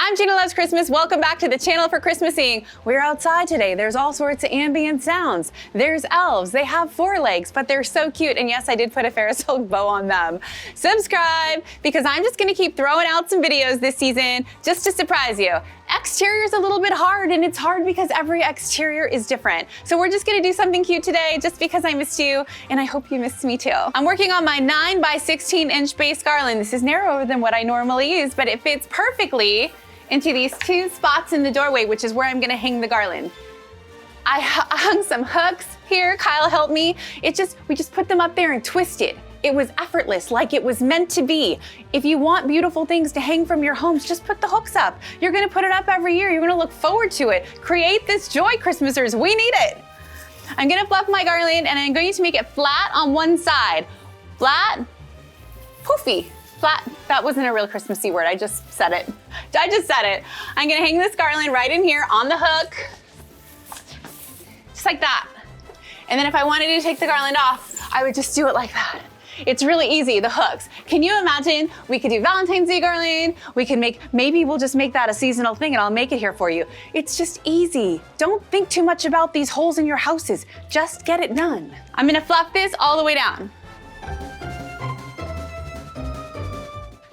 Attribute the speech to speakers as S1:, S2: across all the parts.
S1: I'm Gina Loves Christmas. Welcome back to the channel for Christmasing. We're outside today. There's all sorts of ambient sounds. There's elves. They have 4 legs, but they're so cute. And yes, I did put a Ferris wheel bow on them. Subscribe, because I'm just gonna keep throwing out some videos this season just to surprise you. Exterior's a little bit hard, and it's hard because every exterior is different. So we're just gonna do something cute today just because I missed you, and I hope you missed me too. I'm working on my 9 by 16 inch base garland. This is narrower than what I normally use, but it fits perfectly into these 2 spots in the doorway, which is where I'm gonna hang the garland. I hung some hooks here. Kyle helped me. We just put them up there and twisted. It was effortless, like it was meant to be. If you want beautiful things to hang from your homes, just put the hooks up. You're gonna put it up every year. You're gonna look forward to it. Create this joy, Christmasers. We need it. I'm gonna fluff my garland, and I'm going to make it flat on one side. Flat, poofy. Flat, that wasn't a real Christmassy word, I just said it. I'm gonna hang this garland right in here on the hook, just like that. And then if I wanted to take the garland off, I would just do it like that. It's really easy, the hooks. Can you imagine? We could do Valentine's Day garland, maybe we'll just make that a seasonal thing and I'll make it here for you. It's just easy. Don't think too much about these holes in your houses, just get it done. I'm gonna fluff this all the way down.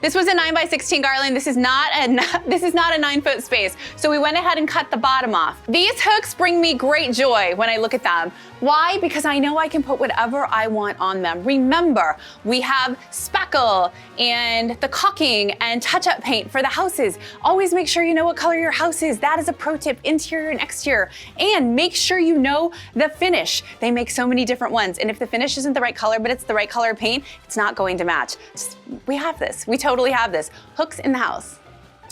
S1: This was a 9 by 16 garland. This is not a 9-foot space. So we went ahead and cut the bottom off. These hooks bring me great joy when I look at them. Why? Because I know I can put whatever I want on them. Remember, we have spackle and the caulking and touch-up paint for the houses. Always make sure you know what color your house is. That is a pro tip, interior and exterior. And make sure you know the finish. They make so many different ones. And if the finish isn't the right color, but it's the right color paint, it's not going to match. We have this. We totally have this. Hooks in the house.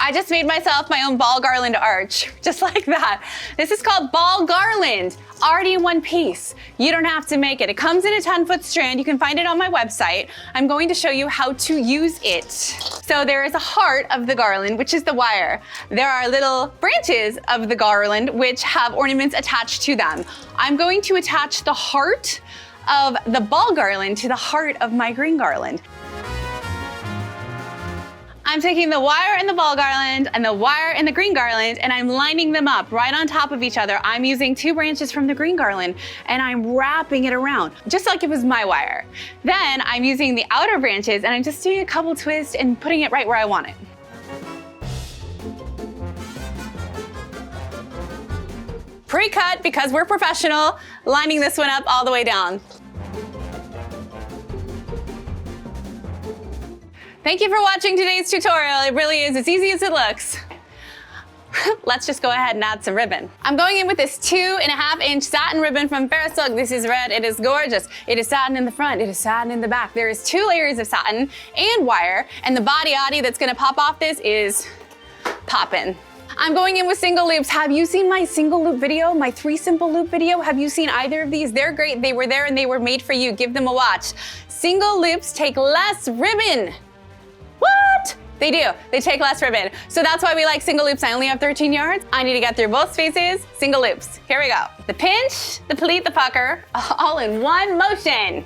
S1: I just made myself my own ball garland arch, just like that. This is called ball garland, already in one piece. You don't have to make it. It comes in a 10-foot strand. You can find it on my website. I'm going to show you how to use it. So there is a heart of the garland, which is the wire. There are little branches of the garland, which have ornaments attached to them. I'm going to attach the heart of the ball garland to the heart of my green garland. I'm taking the wire in the ball garland and the wire in the green garland, and I'm lining them up right on top of each other. I'm using 2 branches from the green garland, and I'm wrapping it around, just like it was my wire. Then I'm using the outer branches, and I'm just doing a couple twists and putting it right where I want it. Pre-cut, because we're professional, lining this one up all the way down. Thank you for watching today's tutorial. It really is as easy as it looks. Let's just go ahead and add some ribbon. I'm going in with this 2.5 inch satin ribbon from Ferris. This is red, it is gorgeous. It is satin in the front, it is satin in the back. There is 2 layers of satin and wire, and the body that's gonna pop off this is poppin'. I'm going in with single loops. Have you seen my single loop video, my 3 simple loop video? Have you seen either of these? They're great, they were there and they were made for you. Give them a watch. Single loops take less ribbon. What? They do, they take less ribbon. So that's why we like single loops. I only have 13 yards. I need to get through both spaces, single loops. Here we go. The pinch, the pleat, the pucker, all in one motion.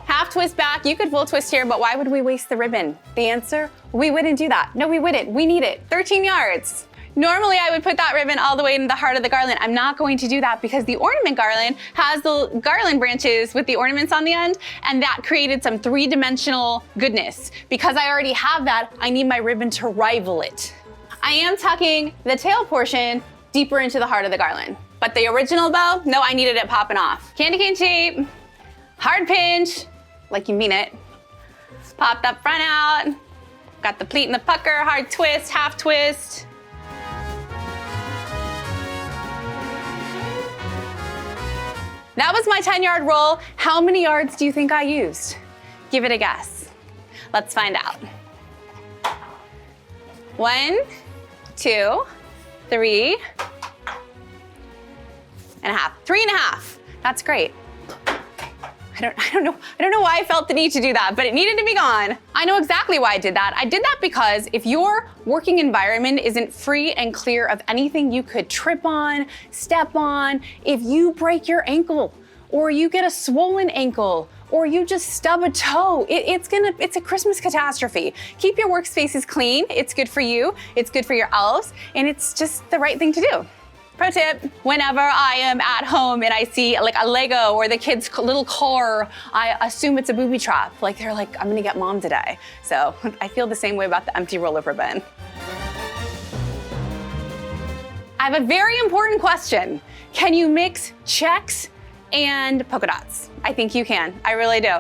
S1: Half twist back, you could full twist here, but why would we waste the ribbon? The answer, we wouldn't do that. No, we wouldn't, we need it, 13 yards. Normally I would put that ribbon all the way in the heart of the garland. I'm not going to do that because the ornament garland has the garland branches with the ornaments on the end, and that created some 3-dimensional goodness. Because I already have that, I need my ribbon to rival it. I am tucking the tail portion deeper into the heart of the garland. But the original bow, no, I needed it popping off. Candy cane shape, hard pinch, like you mean it. Pop that front out, got the pleat and the pucker, hard twist, half twist. That was my 10-yard roll. How many yards do you think I used? Give it a guess. Let's find out. 1, 2, 3 and a half. 3.5. That's great. I don't know why I felt the need to do that, but it needed to be gone. I know exactly why I did that. I did that because if your working environment isn't free and clear of anything you could trip on, step on, if you break your ankle, or you get a swollen ankle, or you just stub a toe, it's a Christmas catastrophe. Keep your workspaces clean. It's good for you, it's good for your elves, and it's just the right thing to do. Pro tip, whenever I am at home and I see like a Lego or the kids' little car, I assume it's a booby trap. Like they're like, I'm gonna get mom today. So I feel the same way about the empty roll of ribbon. I have a very important question. Can you mix checks and polka dots? I think you can, I really do.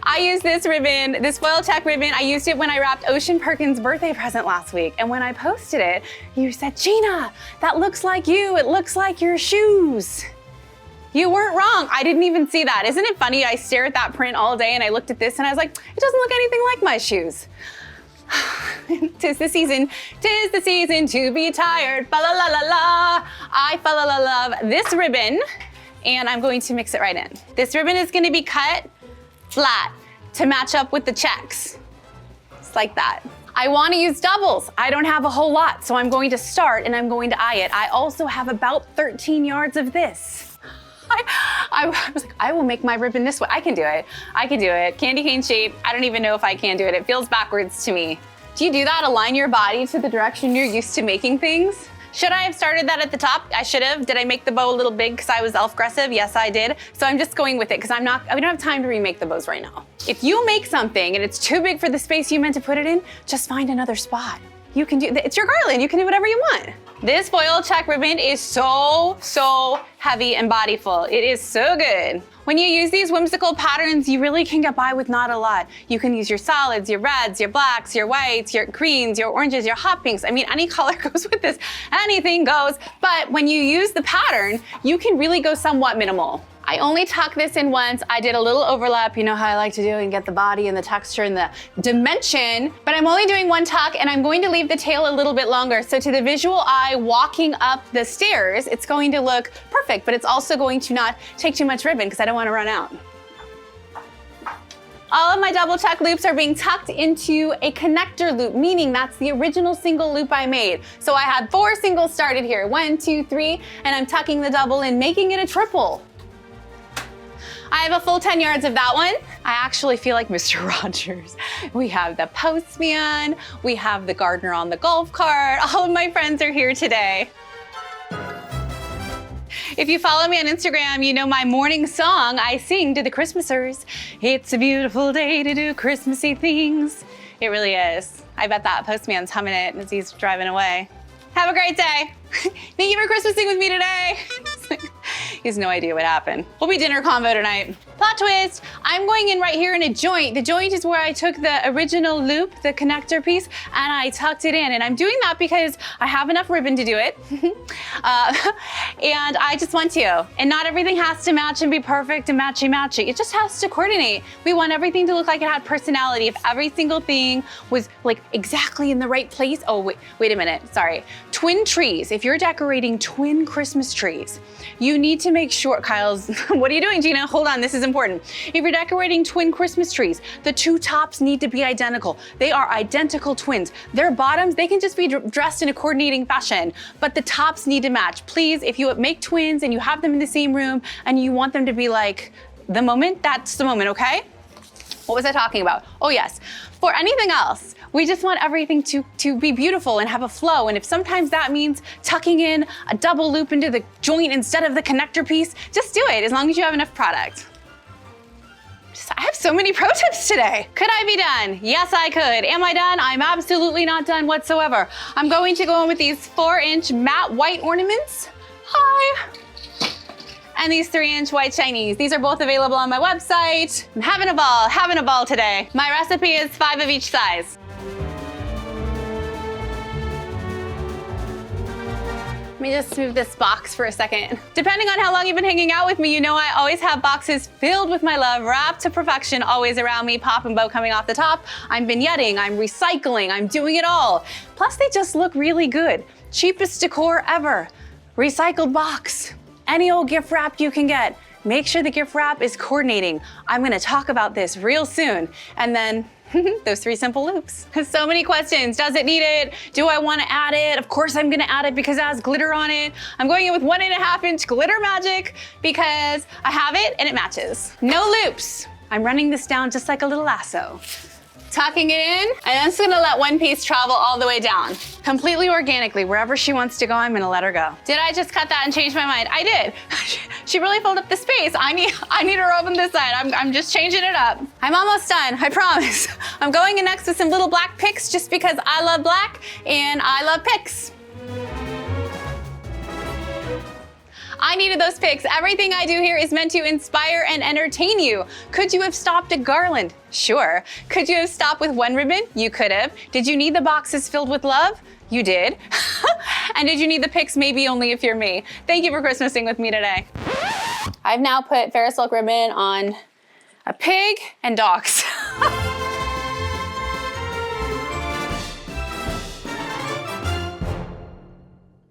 S1: I use this ribbon, this foil check ribbon, I used it when I wrapped Ocean Perkins' birthday present last week. And when I posted it, you said, Gina, that looks like you, it looks like your shoes. You weren't wrong, I didn't even see that. Isn't it funny, I stare at that print all day and I looked at this and I was like, it doesn't look anything like my shoes. 'Tis the season to be tired, fa la la la la. I fa la la love this ribbon, and I'm going to mix it right in. This ribbon is gonna be cut flat to match up with the checks. Just like that. I wanna use doubles. I don't have a whole lot, so I'm going to start and I'm going to eye it. I also have about 13 yards of this. I was like, I will make my ribbon this way. I can do it, I can do it. Candy cane shape, I don't even know if I can do it. It feels backwards to me. Do you do that? Align your body to the direction you're used to making things? Should I have started that at the top? I should have. Did I make the bow a little big because I was elf-aggressive? Yes, I did. So I'm just going with it because we don't have time to remake the bows right now. If you make something and it's too big for the space you meant to put it in, just find another spot. You can do, it's your garland, you can do whatever you want. This foil check ribbon is so heavy and bodyful. It is so good. When you use these whimsical patterns, you really can get by with not a lot. You can use your solids, your reds, your blacks, your whites, your greens, your oranges, your hot pinks. I mean, any color goes with this, anything goes. But when you use the pattern, you can really go somewhat minimal. I only tuck this in once. I did a little overlap, you know how I like to do, and get the body and the texture and the dimension, but I'm only doing one tuck and I'm going to leave the tail a little bit longer. So to the visual eye walking up the stairs, it's going to look perfect, but it's also going to not take too much ribbon because I don't want to run out. All of my double tuck loops are being tucked into a connector loop, meaning that's the original single loop I made. So I had 4 singles started here, 1, 2, 3, and I'm tucking the double in, making it a triple. I have a full 10 yards of that one. I actually feel like Mr. Rogers. We have the postman, we have the gardener on the golf cart. All of my friends are here today. If you follow me on Instagram, you know my morning song I sing to the Christmasers. It's a beautiful day to do Christmassy things. It really is. I bet that postman's humming it as he's driving away. Have a great day. Thank you for Christmasing with me today. He has no idea what happened. We'll be dinner combo tonight. Plot twist, I'm going in right here in a joint. The joint is where I took the original loop, the connector piece, and I tucked it in. And I'm doing that because I have enough ribbon to do it. And I just want to. And not everything has to match and be perfect and matchy-matchy. It just has to coordinate. We want everything to look like it had personality. If every single thing was like exactly in the right place. Oh, wait a minute, sorry. Twin trees, if you're decorating twin Christmas trees, you need to make sure, Kyle's, what are you doing, Gina? Hold on, this is important. If you're decorating twin Christmas trees, the 2 tops need to be identical. They are identical twins. Their bottoms, they can just be dressed in a coordinating fashion, but the tops need to match. Please, if you make twins and you have them in the same room and you want them to be like the moment, that's the moment, okay? What was I talking about? Oh yes, for anything else, we just want everything to be beautiful and have a flow. And if sometimes that means tucking in a double loop into the joint instead of the connector piece, just do it as long as you have enough product. I have so many pro tips today. Could I be done? Yes, I could. Am I done? I'm absolutely not done whatsoever. I'm going to go in with these 4-inch matte white ornaments. Hi. And these 3-inch white shinies. These are both available on my website. I'm having a ball today. My recipe is 5 of each size. Let me just move this box for a second. Depending on how long you've been hanging out with me, you know I always have boxes filled with my love, wrapped to perfection, always around me, pop and bow coming off the top. I'm vignetting, I'm recycling, I'm doing it all. Plus they just look really good. Cheapest decor ever. Recycled box. Any old gift wrap you can get. Make sure the gift wrap is coordinating. I'm gonna talk about this real soon. And then those 3 simple loops. So many questions. Does it need it? Do I want to add it? Of course I'm gonna add it because it has glitter on it. I'm going in with 1.5-inch glitter magic because I have it and it matches. No loops. I'm running this down just like a little lasso. Tucking it in, and I'm just gonna let one piece travel all the way down. Completely organically, wherever she wants to go, I'm gonna let her go. Did I just cut that and change my mind? I did. She really filled up the space. I need her over this side. I'm just changing it up. I'm almost done, I promise. I'm going in next with some little black picks just because I love black and I love picks. I needed those picks. Everything I do here is meant to inspire and entertain you. Could you have stopped at Garland? Sure. Could you have stopped with one ribbon? You could have. Did you need the boxes filled with love? You did. And did you need the picks? Maybe only if you're me. Thank you for Christmasing with me today. I've now put Ferris silk ribbon on a pig and dogs.